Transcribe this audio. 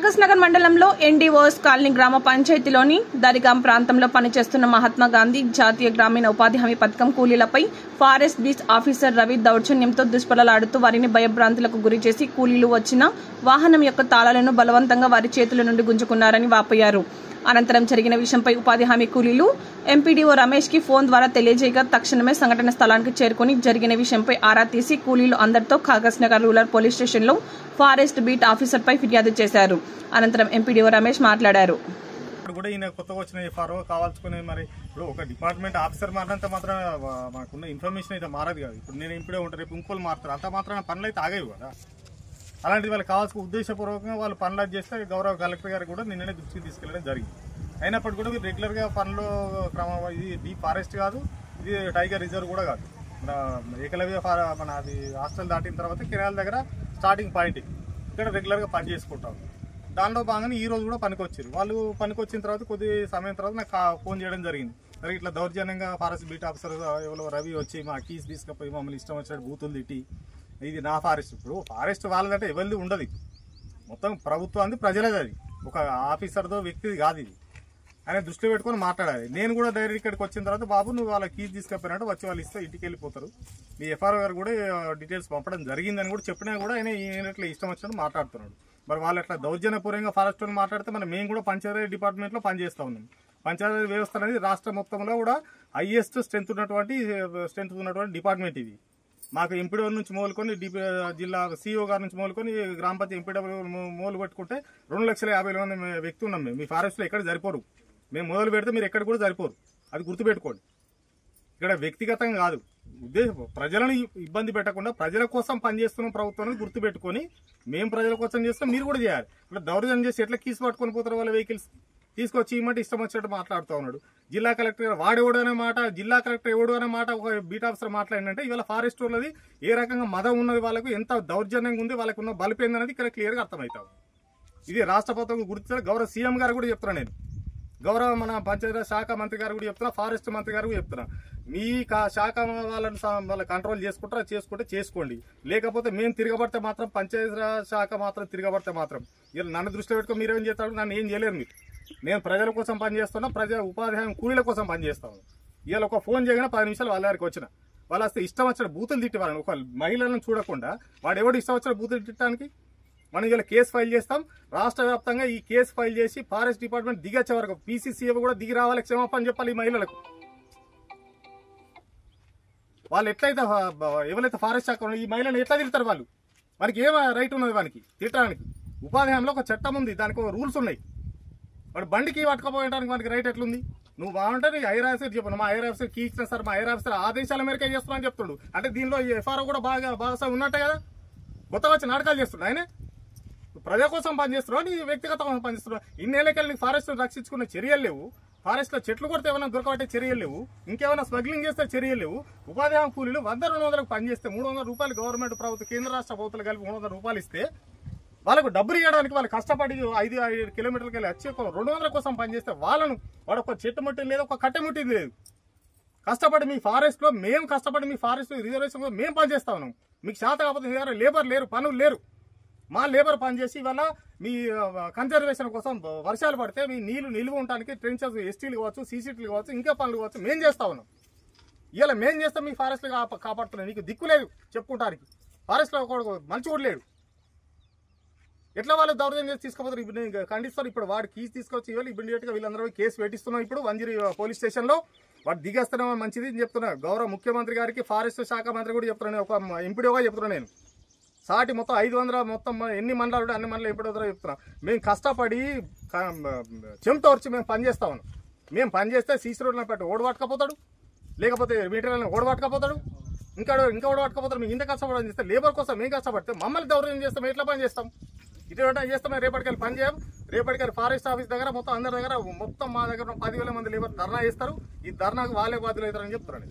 కాగజ్ నగర్ మండలంలో ఎన్డీఓఎస్ కాలనీ గ్రామ పంచాయతీలోని దరిగాం ప్రాంతంలో పనిచేస్తున్న మహాత్మా గాంధీ జాతీయ గ్రామీణ ఉపాధి హామీ పథకం కూలీలపై ఫారెస్ట్ బీచ్ ఆఫీసర్ రవి దౌర్జన్యంతో దుష్పలలాడుతూ వారిని భయభ్రాంతులకు గురి చేసి కూలీలు వచ్చిన వాహనం యొక్క తాళాలను బలవంతంగా వారి చేతుల నుండి గుంజుకున్నారని వాపోయారు. అనంతరం జరిగిన విషయంపై ఉపాధి హామీ కూలీలు ఎంపీడీఓ రమేష్ కి ఫోన్ ద్వారా తెలియజేయగా తక్షణమే సంఘటన స్థలానికి చేరుకుని జరిగిన విషయంపై ఆరా తీసి కూలీలు అందరితో కాగజ్ నగర్ రూరల్ పోలీస్ స్టేషన్లో ఫారెస్ట్ బీట్ ఆఫీసర్ పై ఫిర్యాదు చేశారు. అనంతరం ఎంపీడీఓ రమేష్ మాట్లాడారు. కూడా ఈయన కొత్తగా వచ్చిన ఎఫ్ఆర్ఓ కావాల్సుకునే మరి ఇప్పుడు ఒక డిపార్ట్మెంట్ ఆఫీసర్ మారినంత మాత్రం మనకున్న ఇన్ఫర్మేషన్ అయితే మారదు కాదు. ఇప్పుడు నేను ఇప్పుడే ఉంటాను, రేపు ఇంకోళ్ళు మారుతారు, అంత మాత్రం పనులు అయితే ఆగేవి కదా. అలాంటిది వాళ్ళకి కావాల్సిన ఉద్దేశపూర్వకంగా వాళ్ళు పనులు చేస్తే గౌరవ కలెక్టర్ గారు కూడా నిన్ననే దృష్టికి తీసుకెళ్లడం జరిగింది. అయినప్పటికీ కూడా రెగ్యులర్గా పనులు క్రమం ఇది డీప్ ఫారెస్ట్ కాదు, ఇది టైగర్ రిజర్వ్ కూడా కాదు. మన ఏకలవ్య మన అది హాస్టల్ దాటిన తర్వాత కిరాల దగ్గర స్టార్టింగ్ పాయింట్ ఇక్కడ రెగ్యులర్గా పని చేసుకుంటాం. దానిలో భాగంగా ఈ రోజు కూడా పనికి వచ్చారు. వాళ్ళు పనికి వచ్చిన తర్వాత కొద్ది సమయం తర్వాత నాకు ఫోన్ చేయడం జరిగింది. మరి ఇట్లా దౌర్జన్యంగా ఫారెస్ట్ బీట్ ఆఫీసర్ ఎవరో రవి వచ్చి మా కీస్ తీసుకుపోయి మమ్మల్ని ఇష్టం వచ్చినట్టు బూతులు తిట్టి, ఇది నా ఫారెస్ట్, ఇప్పుడు ఫారెస్ట్ వాళ్ళదంటే ఎవరిది ఉండదు, మొత్తం ప్రభుత్వాన్ని ప్రజలది, అది ఒక ఆఫీసర్దో వ్యక్తిది కాదు, ఇది ఆయన దృష్టిలో పెట్టుకొని మాట్లాడాలి. నేను కూడా డైరెక్ట్ ఇక్కడికి వచ్చిన తర్వాత బాబు నువ్వు వాళ్ళ కీస్ తీసుకపోయినట్టు వచ్చి వాళ్ళు ఇస్తే ఇంటికి వెళ్ళిపోతారు, మీ ఎఫ్ఆర్ఓ గారు కూడా డీటెయిల్స్ పంపడం జరిగిందని కూడా చెప్పినా కూడా ఆయన ఇట్లా ఇష్టం వచ్చినట్టు మాట్లాడుతున్నాడు. మరి వాళ్ళు అట్లా దౌర్జన్యపూర్వంగా ఫారెస్ట్ వాళ్ళు మాట్లాడితే మనం మేము కూడా పంచాయతీ డిపార్ట్మెంట్లో పనిచేస్తా ఉన్నాం. పంచాయతీ వ్యవస్థ అనేది రాష్ట్ర మొత్తంలో కూడా హైయెస్ట్ స్ట్రెంత్ ఉన్నటువంటి డిపార్ట్మెంట్ ఇది. మాకు ఎంపీడబ్ల్యూ నుంచి మొదలుకొని జిల్లా సిఇఓ గారి నుంచి మొదలుకొని గ్రామ పంచాయతీ ఎంపీడబ్ల్యూ మొదలు పెట్టుకుంటే 2,50,000 మంది వ్యక్తి ఉన్నాం మేము. మీ ఫారెస్ట్లో ఎక్కడ సరిపోరు, మేము మొదలు పెడితే మీరు ఎక్కడ కూడా సరిపోరు, అది గుర్తుపెట్టుకోండి. ఇక్కడ వ్యక్తిగతంగా కాదు, ఉద్దేశం ప్రజలను ఇబ్బంది పెట్టకుండా ప్రజల కోసం పనిచేస్తున్న ప్రభుత్వాన్ని గుర్తుపెట్టుకొని మేము ప్రజల కోసం చేస్తాం, మీరు కూడా చేయాలి. ఇక్కడ దౌర్జన్యం చేసి ఎట్లా కీసు పట్టుకొని పోతారు వాళ్ళ వెహికల్స్ తీసుకొచ్చి ఇమ్మంటే ఇష్టం వచ్చినట్టు మాట్లాడుతూ ఉన్నాడు. జిల్లా కలెక్టర్ గారు వాడేవాడు అనే మాట, జిల్లా కలెక్టర్ ఎవడు అనే మాట ఒక బీట్ ఆఫీసర్ మాట్లాడినంటే ఇవాళ ఫారెస్ట్ వాళ్ళది ఏ రకంగా మదం ఉన్నది, వాళ్ళకు ఎంత దౌర్జన్యంగా ఉంది, వాళ్ళకు ఉన్న బలిపోయింది అనేది ఇక్కడ క్లియర్గా అర్థమవుతాం. ఇది రాష్ట్ర ప్రభుత్వం గుర్తించారు. గౌరవ సీఎం గారు కూడా చెప్తున్నా, నేను గౌరవ మన పంచాయతీ శాఖ మంత్రి గారు కూడా చెప్తున్నా, ఫారెస్ట్ మంత్రి గారు కూడా చెప్తున్నా, మీ శాఖ వాళ్ళ కంట్రోల్ చేసుకుంటే చేసుకోండి, లేకపోతే మేము తిరగబడితే మాత్రం పంచాయతీ శాఖ మాత్రం తిరగబడితే మాత్రం ఇలా నన్ను దృష్టిలో పెట్టుకో మీరేం చేస్తాడు, నన్ను ఏం చేయలేరు మీరు. నేను ప్రజల కోసం పనిచేస్తున్నా, ఉపాధి హామీ కూలీల కోసం పనిచేస్తాను. ఇవాళ ఒక ఫోన్ చేయగానే 10 నిమిషాలు వాళ్ళ దగ్గరికి వచ్చిన వాళ్ళు వస్తే ఇష్టం వచ్చిన బూతులు తిట్టి వాళ్ళని, ఒక మహిళలను చూడకుండా వాడు ఎవడు ఇష్టం వచ్చిన బూతులు తిట్టడానికి మనం ఇలా కేసు ఫైల్ చేస్తాం. రాష్ట్ర వ్యాప్తంగా ఈ కేసు ఫైల్ చేసి ఫారెస్ట్ డిపార్ట్మెంట్ దిగొచ్చే వరకు పీసీసీఏ కూడా దిగి రావాలి, క్షమాపణ చెప్పాలి ఈ మహిళలకు. వాళ్ళు ఎట్లయితే ఎవరైతే ఫారెస్ట్ శాఖ ఈ మహిళలను ఎట్లా తిడతారు, వారికి ఏం రైట్ ఉన్నది వానికి తిట్టడానికి? ఉపాధి హామీలో ఒక చట్టం ఉంది, దానికి ఒక రూల్స్ ఉన్నాయి. వాడు బండికి పట్టుకపోయడానికి వానికి రైట్ ఎట్లుంది? నువ్వు బాగుంటే నీ హైర్ ఆఫీసర్ చెప్పను, మా హైర్ ఆఫీసర్ కీ ఇచ్చిన సార్, మా హైర్ ఆఫీసర్ ఆదేశాల మేరకే చేస్తున్నా అని చెప్తాడు. అంటే దీనిలో ఎఫ్ఆర్ఓ కూడా బాగా ఉన్నట్టే కదా, కొత్తగా వచ్చి నాటకాలు చేస్తున్నాడు. ఆయన ప్రజల కోసం పనిచేస్తున్నావు, నీ వ్యక్తిగతంగా పనిచేస్తున్నావు. ఇన్నేళ్ళకెళ్ళి నీ ఫారెస్ట్ రక్షించుకున్న చర్యలు లేవు, ఫారెస్ట్ లో చెట్లు కొడితే ఏమైనా దొరకబట్టే చర్యలు లేవు, ఇంకేమైనా స్మగ్లింగ్ చేస్తే చర్యలు లేవు. ఉపాధి హామీ కూలీలు 100-200 పనిచేస్తే 300 రూపాయలు గవర్నమెంట్ ప్రభుత్వం కేంద్ర రాష్ట్ర ప్రభుత్వాలు కలిపి 300 రూపాయలు ఇస్తే వాళ్ళకు డబ్బులు ఇవ్వడానికి వాళ్ళు కష్టపడి 5 కిలోమీటర్లకి వెళ్ళి వచ్చి 200 కోసం పనిచేస్తే వాడు ఒక చెట్టు ముట్టింది లేదు, ఒక కట్టె ముట్టింది లేదు. కష్టపడి మీ ఫారెస్ట్ లో మేము కష్టపడి మీ ఫారెస్ట్ రిజర్వేషన్ లో మేము పనిచేస్తా ఉన్నాం. మీకు శాత కాకపోతే లేబర్ లేరు, పనులు లేరు. మా లేబర్ పనిచేసి ఇవాళ మీ కన్జర్వేషన్ కోసం వర్షాలు పడితే మీ నీళ్లు నిలువ ఉండడానికి ట్రెంచెస్ ఎస్టీలు కావచ్చు, సీసీటీలు కావచ్చు, ఇంకా పనులు కావచ్చు మేము చేస్తా ఉన్నాం. ఇలా మేము చేస్తాం, మీ ఫారెస్ట్ కాపాడుతున్నాం. నీకు దిక్కు లేదు చెప్పుకుంటానికి, ఫారెస్ట్ లో మంచి కూడా లేడు. ఎట్లా వాళ్ళు దౌర్జన్యం చేసి తీసుకుపోతారు? ఇప్పుడు ఖండిస్తారు. ఇప్పుడు వాడు కీస్ తీసుకొచ్చి ఇవాళ ఇమీడియట్ గా వీళ్ళందరూ కేసు పెట్టిస్తున్నాం. ఇప్పుడు 1 పోలీస్ స్టేషన్ లో వాడు దిగేస్తున్నాం మంచిది అని చెప్తున్నా. గౌరవ ముఖ్యమంత్రి గారికి ఫారెస్ట్ శాఖ మంత్రి కూడా చెప్తున్నాను, ఒక ఎంపీడీగా చెప్తున్నా. నేను సాటి మొత్తం 500 మొత్తం ఎన్ని మండలాలు అన్ని మండలం ఎంపీడీగా చెప్తున్నా. మేము కష్టపడి చెంతో వచ్చి మేము పనిచేస్తా ఉన్నాం. మేము పనిచేస్తే సీసీ రోడ్లను పెట్టి ఓడి పట్టుకపోతాడు, లేకపోతే మీటర్లను ఓడి పట్టుకపోతాడు, ఇంకా ఓడి పట్టుకపోతాడు. మేము ఇంత కష్టపడి చేస్తే లేబర్ కోసం మేము కష్టపడితే మమ్మల్ని దౌర్జన్యం చేస్తాం, ఎట్లా పని చేస్తాం? ఇటువంటి చేస్తాం. రేపటికెళ్ళి పని చేయం. రేపటికెళ్ళి ఫారెస్ట్ ఆఫీస్ దగ్గర మొత్తం అందరి దగ్గర మొత్తం మా దగ్గర 10,000 మంది లేబర్ ధర్నా చేస్తారు. ఈ ధర్నాకు వాళ్ళే బాధ్యులు అవుతారని చెప్తున్నాను.